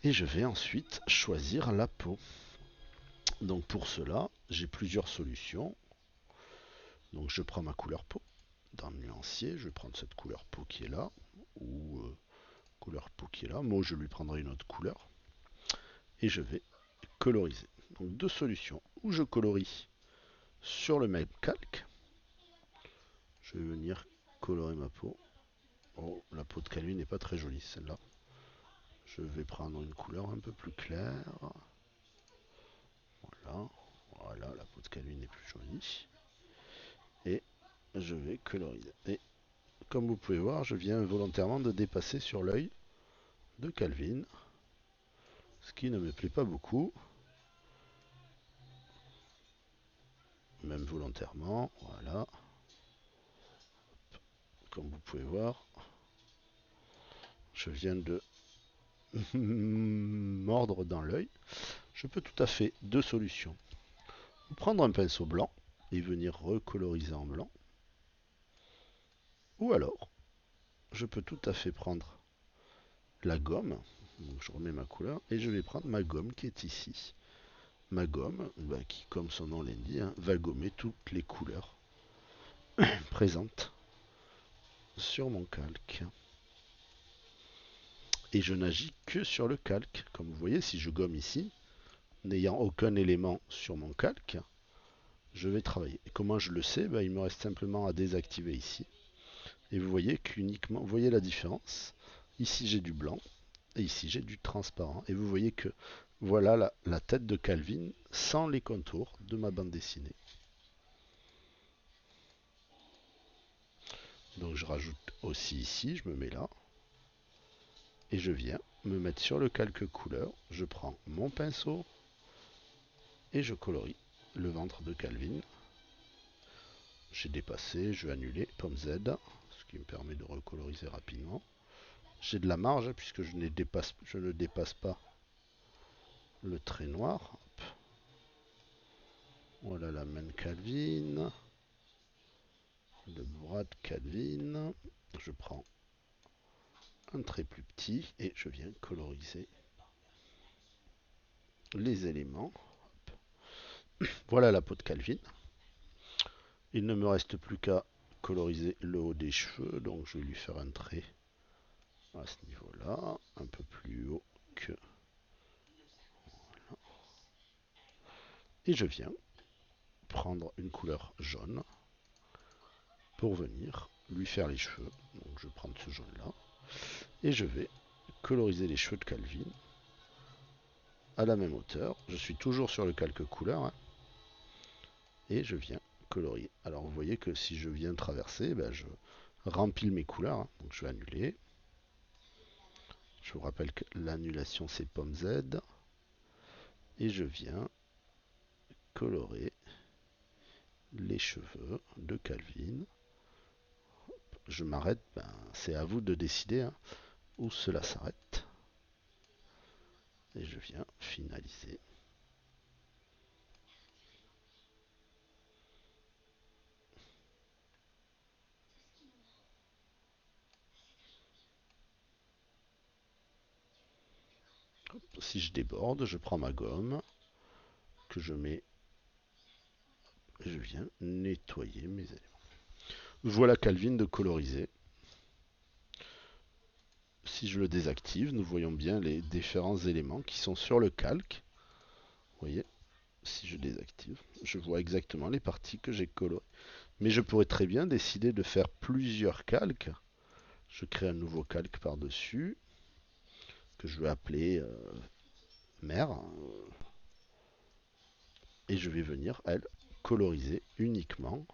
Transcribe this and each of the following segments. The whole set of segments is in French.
Et je vais ensuite choisir la peau. Donc pour cela, j'ai plusieurs solutions. Donc je prends ma couleur peau. Dans le nuancier, je vais prendre cette couleur peau qui est là, ou couleur peau qui est là. Moi, je lui prendrai une autre couleur. Et je vais coloriser. Donc deux solutions. Ou je colorie sur le même calque. Je vais venir colorer ma peau. Oh, la peau de Calvin n'est pas très jolie, celle-là. Je vais prendre une couleur un peu plus claire. Voilà. Voilà, la peau de Calvin est plus jolie. Et je vais coloriser. Et comme vous pouvez voir, je viens volontairement de dépasser sur l'œil de Calvin, ce qui ne me plaît pas beaucoup, même volontairement. Voilà, comme vous pouvez voir, je viens de mordre dans l'œil. Je peux tout à fait deux solutions. Prendre un pinceau blanc et venir recoloriser en blanc. Ou alors, je peux tout à fait prendre la gomme. Donc je remets ma couleur et je vais prendre ma gomme qui est ici. Ma gomme, qui comme son nom l'indique, va gommer toutes les couleurs présentes sur mon calque. Et je n'agis que sur le calque. Comme vous voyez, si je gomme ici, n'ayant aucun élément sur mon calque, je vais travailler. Et comment je le sais? Il me reste simplement à désactiver ici. Et vous voyez qu'uniquement, vous voyez la différence. Ici j'ai du blanc et ici j'ai du transparent. Et vous voyez que voilà la tête de Calvin sans les contours de ma bande dessinée. Donc je rajoute aussi ici, je me mets là. Et je viens me mettre sur le calque couleur. Je prends mon pinceau et je colorie le ventre de Calvin. J'ai dépassé, je vais annuler, pomme Z, ce qui me permet de recoloriser rapidement. J'ai de la marge puisque je ne dépasse pas le trait noir. Hop. Voilà la main de Calvin, le bras de Calvin. Je prends un trait plus petit et je viens coloriser les éléments. Voilà la peau de Calvin. Il ne me reste plus qu'à coloriser le haut des cheveux, donc je vais lui faire un trait à ce niveau-là, un peu plus haut que... Et je viens prendre une couleur jaune pour venir lui faire les cheveux. Donc je vais prendre ce jaune-là et je vais coloriser les cheveux de Calvin à la même hauteur. Je suis toujours sur le calque couleur et je viens colorier. Alors vous voyez que si je viens traverser, je rempile mes couleurs. Donc je vais annuler. Je vous rappelle que l'annulation c'est pomme Z. Et je viens colorer les cheveux de Calvin. Je m'arrête, c'est à vous de décider où cela s'arrête. Et je viens finaliser. Hop, si je déborde, je prends ma gomme que je mets et je viens nettoyer mes éléments. Voilà Calvin de coloriser. Si je le désactive, nous voyons bien les différents éléments qui sont sur le calque. Vous voyez, si je désactive, je vois exactement les parties que j'ai colorées. Mais je pourrais très bien décider de faire plusieurs calques. Je crée un nouveau calque par-dessus que je vais appeler mer. Et je vais venir, elle, coloriser uniquement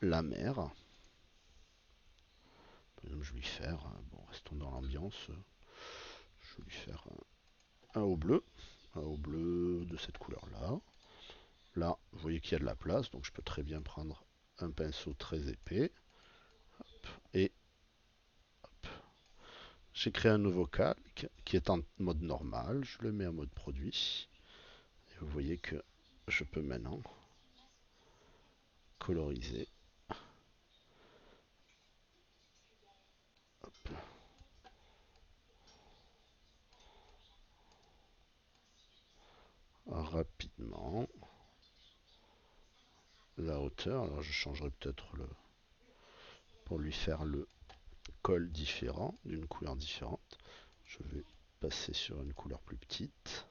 la mer. Je vais lui faire, bon, restons dans l'ambiance, je vais lui faire un haut bleu de cette couleur-là. Là, vous voyez qu'il y a de la place, donc je peux très bien prendre un pinceau très épais. Hop, et hop. J'ai créé un nouveau calque qui est en mode normal. Je le mets en mode produit. Et vous voyez que je peux maintenant coloriser. Hop. rapidement la hauteur. Alors je changerai peut-être le pour lui faire le col différent, d'une couleur différente. Je vais passer sur une couleur plus petite.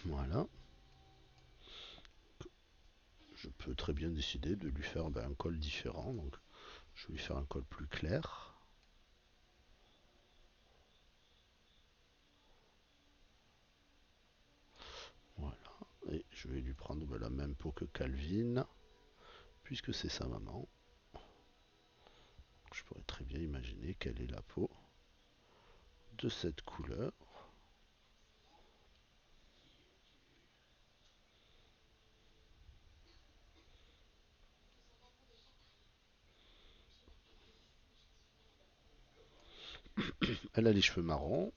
Voilà. Je peux très bien décider de lui faire un col différent. Donc je vais lui faire un col plus clair. Voilà. Et je vais lui prendre la même peau que Calvin, puisque c'est sa maman. Je pourrais très bien imaginer quelle est la peau de cette couleur. Elle a les cheveux marrons.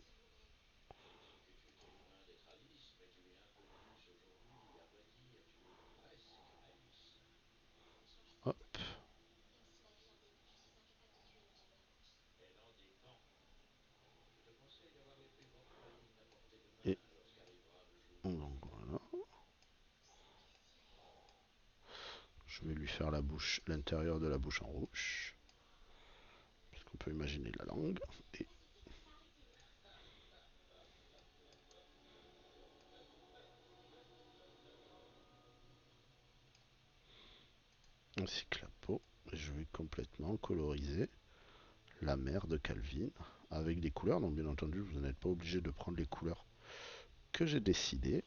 Hop. Et donc voilà. Je vais lui faire la bouche, l'intérieur de la bouche en rouge. Puisqu'on peut imaginer la langue. Et ainsi que la peau. Je vais complètement coloriser la mère de Calvin avec des couleurs. Donc bien entendu, vous n'êtes pas obligé de prendre les couleurs que j'ai décidées.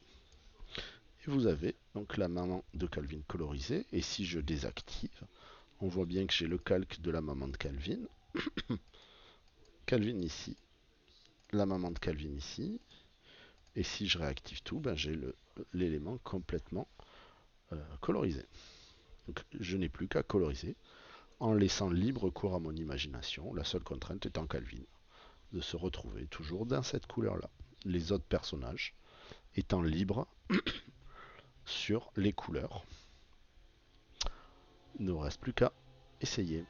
Et vous avez donc la maman de Calvin colorisée. Et si je désactive, on voit bien que j'ai le calque de la maman de Calvin. Calvin ici, la maman de Calvin ici. Et si je réactive tout, j'ai l'élément complètement colorisé. Donc je n'ai plus qu'à coloriser en laissant libre cours à mon imagination, la seule contrainte étant Calvin, de se retrouver toujours dans cette couleur-là. Les autres personnages étant libres sur les couleurs. Il ne reste plus qu'à essayer.